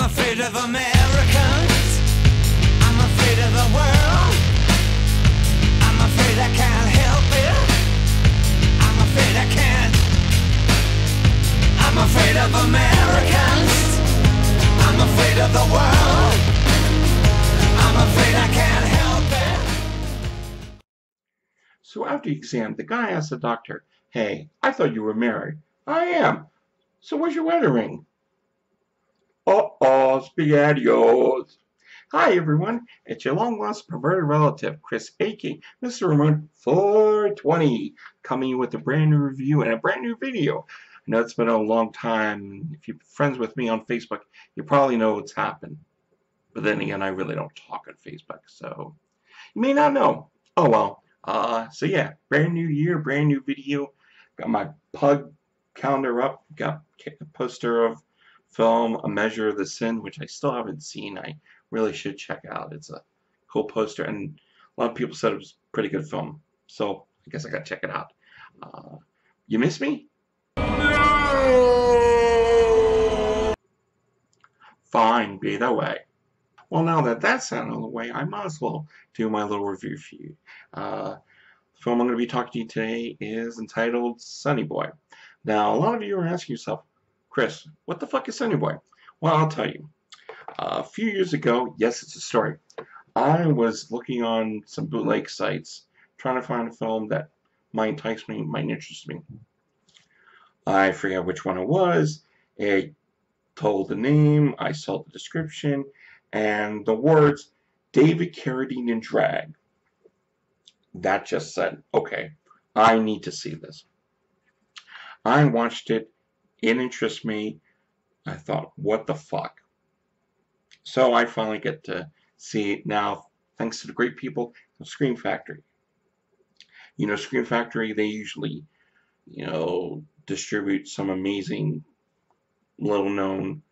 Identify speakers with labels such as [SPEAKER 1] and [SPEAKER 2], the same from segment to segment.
[SPEAKER 1] afraid of Americans. I'm afraid of the world. I'm afraid I can't help it. I'm afraid I can't. I'm afraid of Americans. I'm afraid of the world. I'm afraid I can't help it.
[SPEAKER 2] So after the exam, the guy asked the doctor, "Hey, I thought you were married." "I am." "So where's your wedding ring?" Uh-oh, spaghettios. Hi everyone, it's your long lost perverted relative, Chris, aka MrRamone 420, coming with a brand new review and a brand new video. I know it's been a long time. If you're friends with me on Facebook, you probably know what's happened. But then again, I really don't talk on Facebook, so you may not know. Oh well. So yeah, brand new year, brand new video. Got my pug calendar up. Got a poster of film A Measure of the Sin, which I still haven't seen. I really should check out. It's a cool poster, and a lot of people said it was a pretty good film. So I guess I gotta check it out. You miss me? Fine, be that way. Well, now that that's out of the way, I might as well do my little review for you. The film I'm going to be talking to you today is entitled Sonny Boy. Now, a lot of you are asking yourself, Chris, what the fuck is Sonny Boy? Well, I'll tell you. A few years ago, yes, it's a story, I was looking on some bootleg sites trying to find a film that might entice me, might interest me. I forget which one it was. It told the name, I saw the description, and the words David Carradine in drag. That just said, okay, I need to see this. I watched it. It interests me. I thought, what the fuck? So I finally get to see it now, thanks to the great people of Scream Factory. You know, Scream Factory, they usually, distribute some amazing, little-known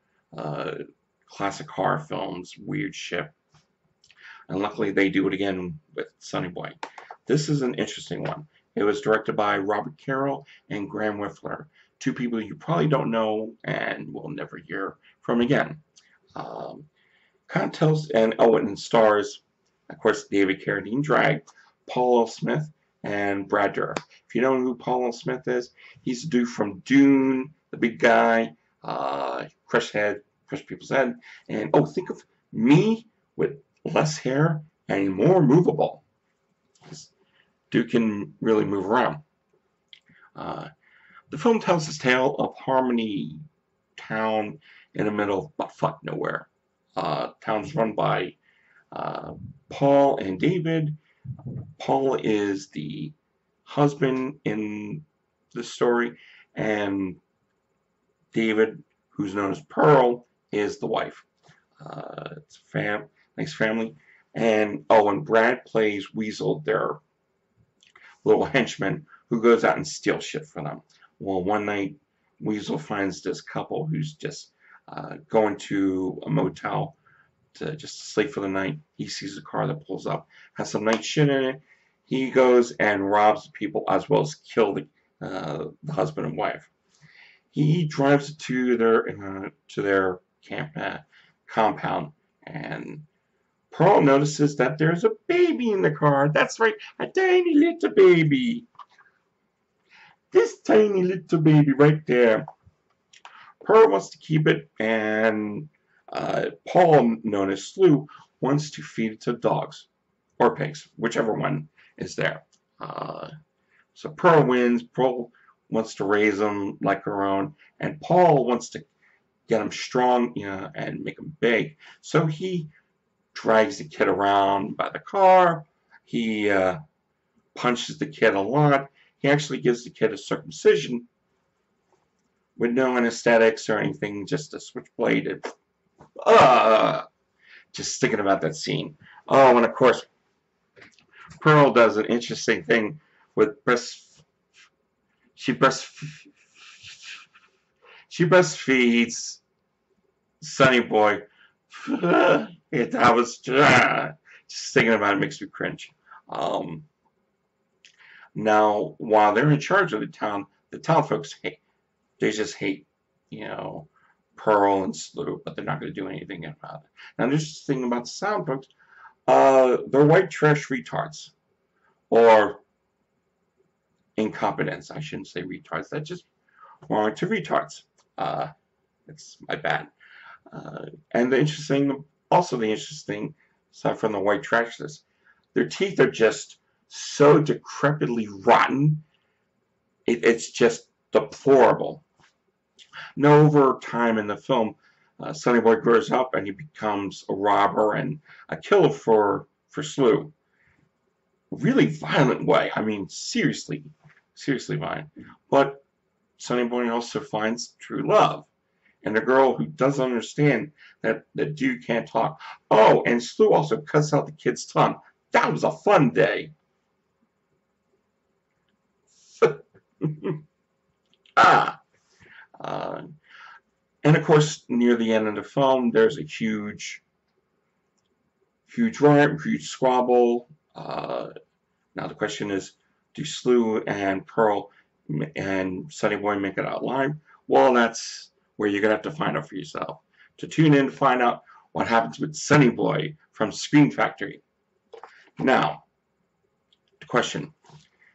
[SPEAKER 2] classic horror films, weird shit. And luckily they do it again with Sonny Boy. This is an interesting one. It was directed by Robert Carroll and Graham Whiffler, two people you probably don't know and will never hear from again. Kind of tells, and stars, of course, David Carradine drag, Paul L. Smith, and Brad Dourif. If you don't know who Paul L. Smith is, he's the dude from Dune, the big guy, crush people's head, and think of me with less hair and more movable. This dude can really move around. The film tells this tale of Harmony town in the middle of buttfuck nowhere. Town's run by Paul and David. Paul is the husband in the story, and David, who's known as Pearl, is the wife. It's a nice family. And Brad plays Weasel, their little henchman who goes out and steals shit for them. Well, one night Weasel finds this couple who's just going to a motel to just sleep for the night. He sees a car that pulls up, has some nice shit in it. He goes and robs people as well as kill the husband and wife. He drives to their compound, and Pearl notices that there's a baby in the car. That's right, a tiny little baby. This tiny little baby right there. Pearl wants to keep it, and Paul, known as Slew, wants to feed it to dogs or pigs, whichever one is there. So Pearl wins. Pearl wants to raise them like her own, and Paul wants to get them strong, and make them big. So he drags the kid around by the car. He punches the kid a lot. He actually gives the kid a circumcision with no anesthetics or anything, just a switchblade. Just thinking about that scene. Oh, and of course, Pearl does an interesting thing with she breastfeeds Sonny Boy. I was just thinking about it makes me cringe. Now, while they're in charge of the town folks they just hate, Pearl and Slew, but they're not going to do anything about it. Now, the interesting thing about the sound, folks, they're white trash retards, or incompetents. I shouldn't say retards. That's just wrong to retards. It's my bad. And the interesting, aside from the white trashness, their teeth are just so decrepitly rotten. It's just deplorable. Now, over time in the film, Sonny Boy grows up and he becomes a robber and a killer for Slew. Really violent way. I mean, seriously violent. But Sonny Boy also finds true love. And a girl who doesn't understand that the dude can't talk. Oh, and Slew also cuts out the kid's tongue. That was a fun day. And of course, near the end of the film, there's a huge riot, huge squabble. Now the question is, do Slew and Pearl and Sonny Boy make it out alive? Well, that's where you're going to have to find out for yourself. To tune in to find out what happens with Sonny Boy from Scream Factory. Now, the question,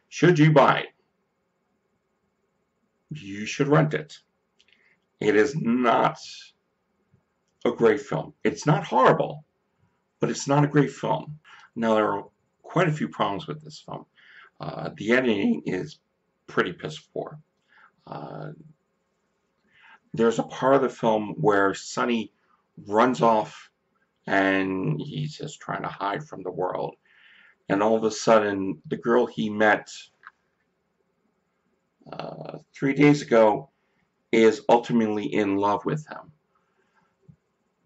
[SPEAKER 2] should you buy it? You should rent it. It is not a great film. It's not horrible, but it's not a great film. Now, there are quite a few problems with this film. The editing is pretty piss poor. There's a part of the film where Sonny runs off and he's just trying to hide from the world. And all of a sudden, the girl he met 3 days ago is ultimately in love with him.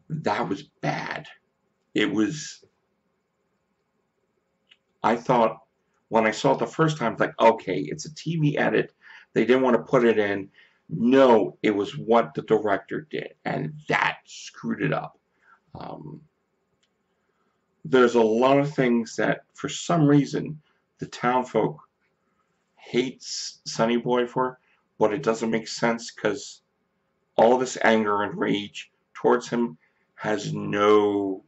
[SPEAKER 2] That was bad. It was, I thought, when I saw it the first time, like, okay, it's a TV edit. They didn't want to put it in. No, it was what the director did, and that screwed it up. There's a lot of things that, for some reason, the townfolk hates Sonny Boy for, but it doesn't make sense because all this anger and rage towards him has no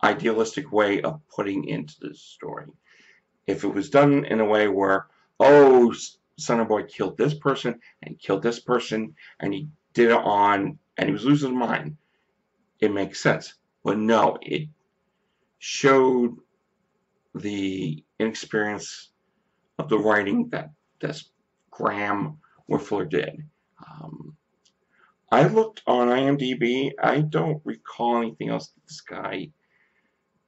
[SPEAKER 2] idealistic way of putting into this story. If it was done in a way where, oh, Sonny Boy killed this person and he did it on, and he was losing his mind, it makes sense. But no, it showed the inexperience of the writing that this Graham Whiffler did. I looked on IMDb. I don't recall anything else that this guy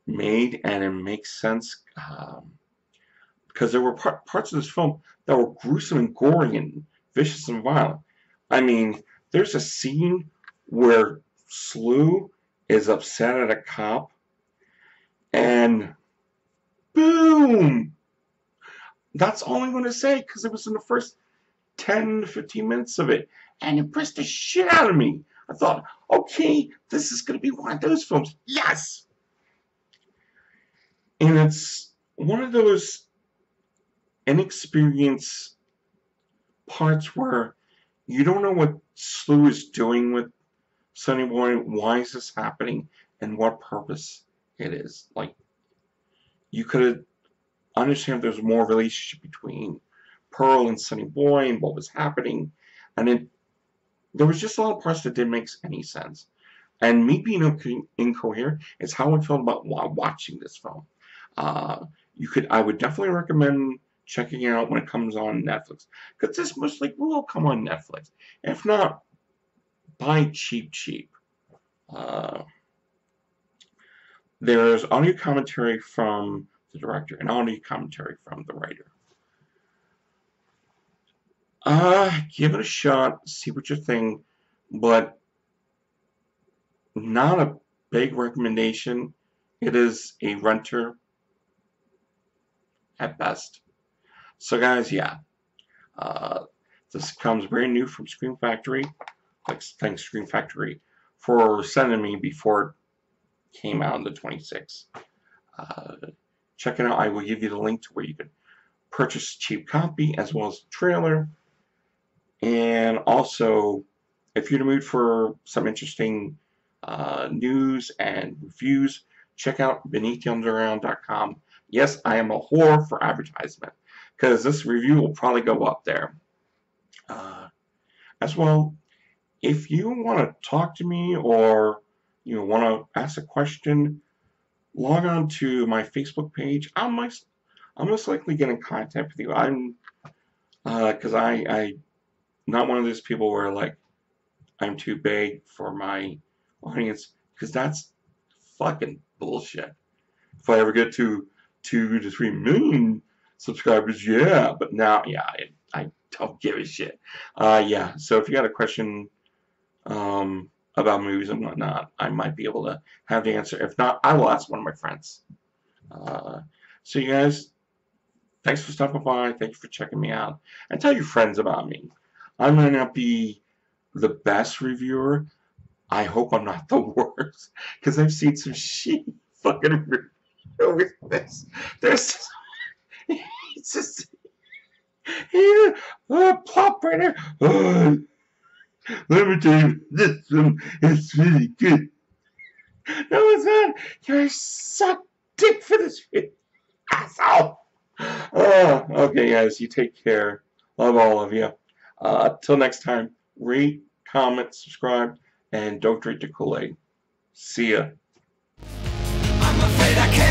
[SPEAKER 2] made, and it makes sense because there were parts of this film that were gruesome and gory and vicious and violent. I mean, there's a scene where Slew is upset at a cop, and boom! That's all I'm going to say because it was in the first 10 to 15 minutes of it, and it impressed the shit out of me. I thought, okay, this is going to be one of those films. Yes! And it's one of those inexperienced parts where you don't know what Slew is doing with Sonny Boy, why is this happening, and what purpose it is. Like, you could understand if there's more relationship between Pearl and Sonny Boy and what was happening, and there was just a lot of parts that didn't make any sense. And me being incoherent is how I felt about watching this film. I would definitely recommend checking it out when it comes on Netflix, because this most likely will come on Netflix. If not, buy cheap. There's audio commentary from the director and audio commentary from the writer. Give it a shot, see what you think, but not a big recommendation. It is a renter at best. So guys, yeah, this comes brand new from Scream Factory. Thanks Scream Factory for sending me before it came out on the 26th. Check it out. I will give you the link to where you can purchase a cheap copy as well as the trailer. And also, if you're in the mood for some interesting news and reviews, check out beneaththeunderground.com. Yes, I am a whore for advertisement, because this review will probably go up there. As well, if you want to talk to me or you want to ask a question, log on to my Facebook page. I'll most likely get in contact with you. I'm because I not one of those people where like I'm too big for my audience, because that's fucking bullshit. If I ever get to 2 to 3 million subscribers, yeah, but now, yeah, I don't give a shit. Yeah, so if you got a question about movies and whatnot, I might be able to have the answer. If not, I will ask one of my friends. So you guys, thanks for stopping by. Thank you for checking me out. And tell your friends about me. I might not be the best reviewer. I hope I'm not the worst, because I've seen some shit fucking reviews. There's it's just plop right there. Let me tell you, this one is really good. No, it's not. You suck dick for this shit, asshole. Okay, guys, you take care. Love all of you. Till next time, rate, comment, subscribe, and don't drink the Kool-Aid. See ya.
[SPEAKER 1] I'm afraid I can't.